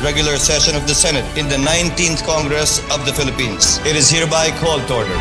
regular session of the Senate in the 19th Congress of the Philippines. It is hereby called to order.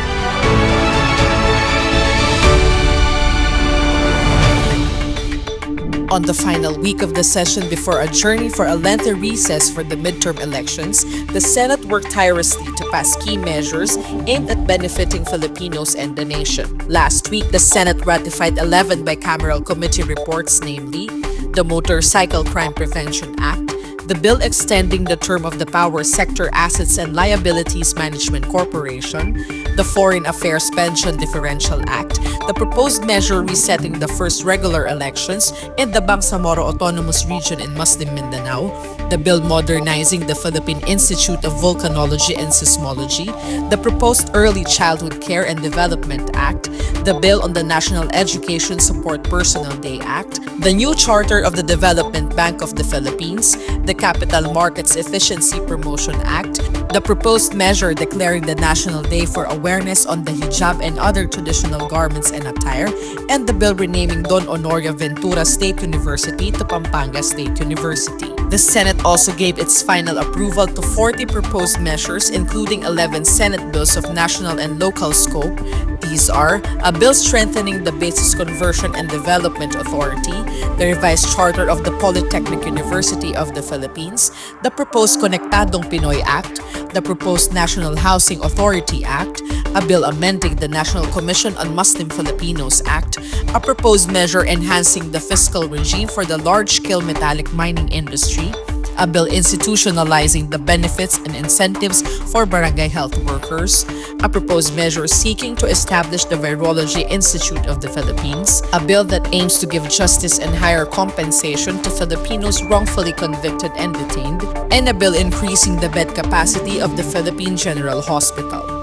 On the final week of the session before adjourning for a lengthy recess for the midterm elections, the Senate worked tirelessly to pass key measures aimed at benefiting Filipinos and the nation. Last week, the Senate ratified 11 bicameral committee reports, namely the Motorcycle Crime Prevention Act, the bill extending the term of the Power Sector Assets and Liabilities Management Corporation, the Foreign Affairs Pension Differential Act, the proposed measure resetting the first regular elections in the Bangsamoro Autonomous Region in Muslim Mindanao, the bill modernizing the Philippine Institute of Volcanology and Seismology, the proposed Early Childhood Care and Development Act, the bill on the National Education Support Personnel Day Act, the new charter of the Development Bank of the Philippines, the Capital Markets Efficiency Promotion Act, the proposed measure declaring the National Day for Awareness on the Hijab and other traditional garments and attire, and the bill renaming Don Honorio Ventura State University to Pampanga State University. The Senate also gave its final approval to 40 proposed measures, including 11 Senate bills of national and local scope. These are a bill strengthening the Basis Conversion and Development Authority, the revised charter of the Polytechnic University of the Philippines, the proposed Konektadong Pinoy Act, the proposed National Housing Authority Act, a bill amending the National Commission on Muslim Filipinos Act, a proposed measure enhancing the fiscal regime for the large-scale metallic mining industry, a bill institutionalizing the benefits and incentives for barangay health workers, a proposed measure seeking to establish the Virology Institute of the Philippines, a bill that aims to give justice and higher compensation to Filipinos wrongfully convicted and detained, and a bill increasing the bed capacity of the Philippine General Hospital.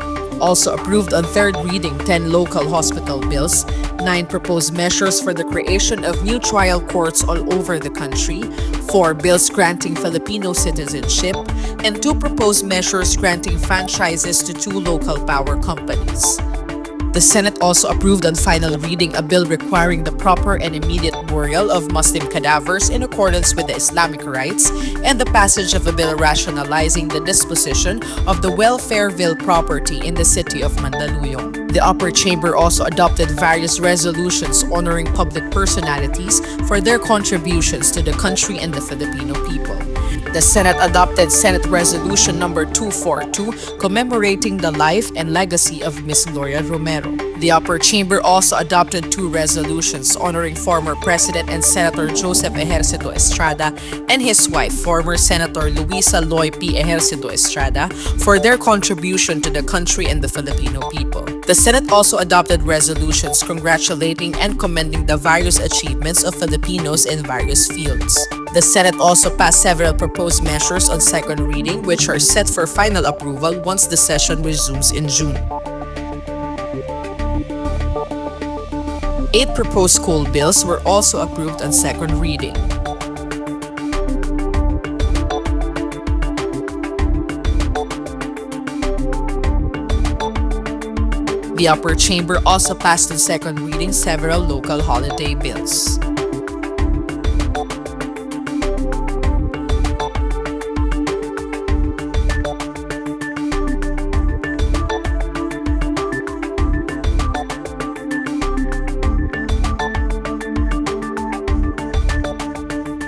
Also approved on third reading 10 local hospital bills, 9 proposed measures for the creation of new trial courts all over the country, 4 bills granting Filipino citizenship, and 2 proposed measures granting franchises to 2 local power companies. The Senate also approved on final reading a bill requiring the proper and immediate burial of Muslim cadavers in accordance with the Islamic rites, and the passage of a bill rationalizing the disposition of the Welfareville property in the city of Mandaluyong. The upper chamber also adopted various resolutions honoring public personalities for their contributions to the country and the Filipino people. The Senate adopted Senate Resolution number 242 commemorating the life and legacy of Ms. Gloria Romero. The upper chamber also adopted 2 resolutions honoring former President and Senator Joseph Ejercito Estrada and his wife, former Senator Luisa Loy P. Ejercito Estrada, for their contribution to the country and the Filipino people. The Senate also adopted resolutions congratulating and commending the various achievements of Filipinos in various fields. The Senate also passed several proposed measures on second reading, which are set for final approval once the session resumes in June. 8 proposed school bills were also approved on second reading. The upper chamber also passed on second reading several local holiday bills.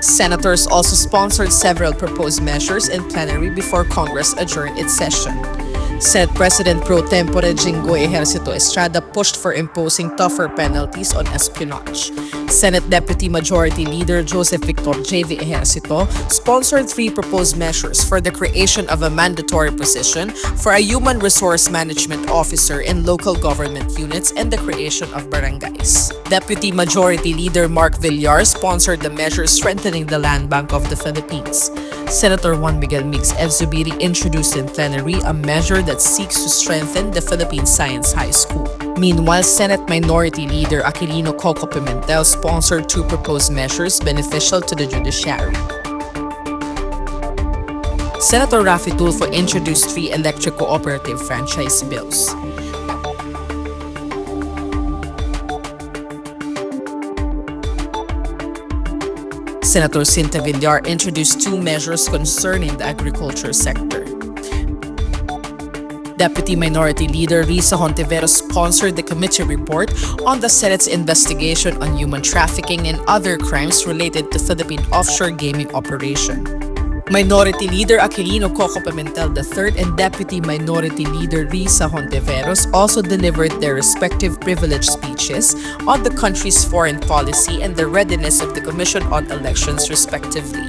Senators also sponsored several proposed measures in plenary before Congress adjourned its session. Senate President Pro Tempore Jinggoy Ejercito Estrada pushed for imposing tougher penalties on espionage. Senate Deputy Majority Leader Joseph Victor J.V. Ejercito sponsored 3 proposed measures for the creation of a mandatory position for a human resource management officer in local government units and the creation of barangays. Deputy Majority Leader Mark Villar sponsored the measure strengthening the Land Bank of the Philippines. Senator Juan Miguel Mix Zubiri introduced in plenary a measure that seeks to strengthen the Philippine Science High School. Meanwhile, Senate Minority Leader Aquilino Coco Pimentel sponsored 2 proposed measures beneficial to the judiciary. Senator Raffy Tulfo introduced 3 electric cooperative franchise bills. Senator Cinta Villar introduced two measures concerning the agriculture sector. Deputy Minority Leader Risa Hontiveros sponsored the committee report on the Senate's investigation on human trafficking and other crimes related to Philippine offshore gaming operation. Minority Leader Aquilino Coco Pimentel III and Deputy Minority Leader Risa Hontiveros also delivered their respective privileged speeches on the country's foreign policy and the readiness of the Commission on Elections respectively.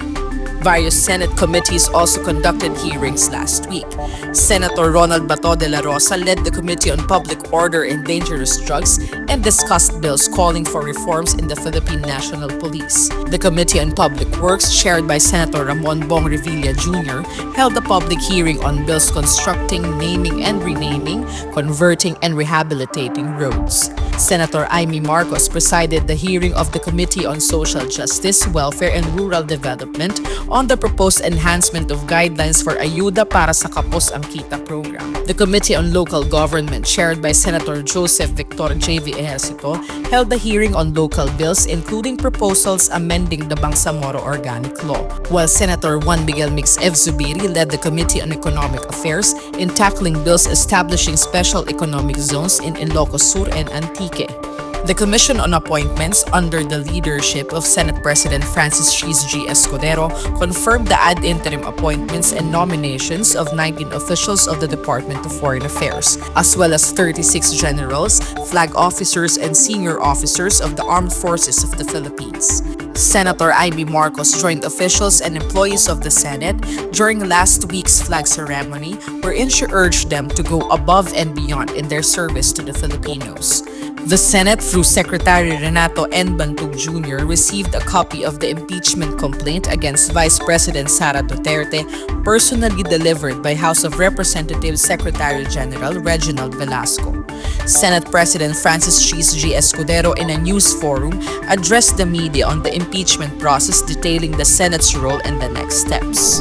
Various Senate committees also conducted hearings last week. Senator Ronald Bato de la Rosa led the Committee on Public Order and Dangerous Drugs and discussed bills calling for reforms in the Philippine National Police. The Committee on Public Works, chaired by Senator Ramon Bong Revilla Jr., held a public hearing on bills constructing, naming and renaming, converting and rehabilitating roads. Senator Amy Marcos presided the hearing of the Committee on Social Justice, Welfare and Rural Development on the proposed enhancement of guidelines for Ayuda para sa Kapos ang Kita program. The Committee on Local Government, chaired by Senator Joseph Victor J.V. Ejercito, held a hearing on local bills including proposals amending the Bangsamoro Organic Law, while Senator Juan Miguel Mix F. Zubiri led the Committee on Economic Affairs in tackling bills establishing special economic zones in Ilocos Sur and Antique. The Commission on Appointments, under the leadership of Senate President Francis Cheese G. Escudero, confirmed the ad interim appointments and nominations of 19 officials of the Department of Foreign Affairs, as well as 36 generals, flag officers, and senior officers of the Armed Forces of the Philippines. Senator Amy Marcos joined officials and employees of the Senate during last week's flag ceremony, wherein she urged them to go above and beyond in their service to the Filipinos. The Senate, through Secretary Renato N. Bantug Jr., received a copy of the impeachment complaint against Vice President Sara Duterte, personally delivered by House of Representatives Secretary General Reginald Velasco. Senate President Francis Cheese G. Escudero, in a news forum, addressed the media on the impeachment process, detailing the Senate's role and the next steps.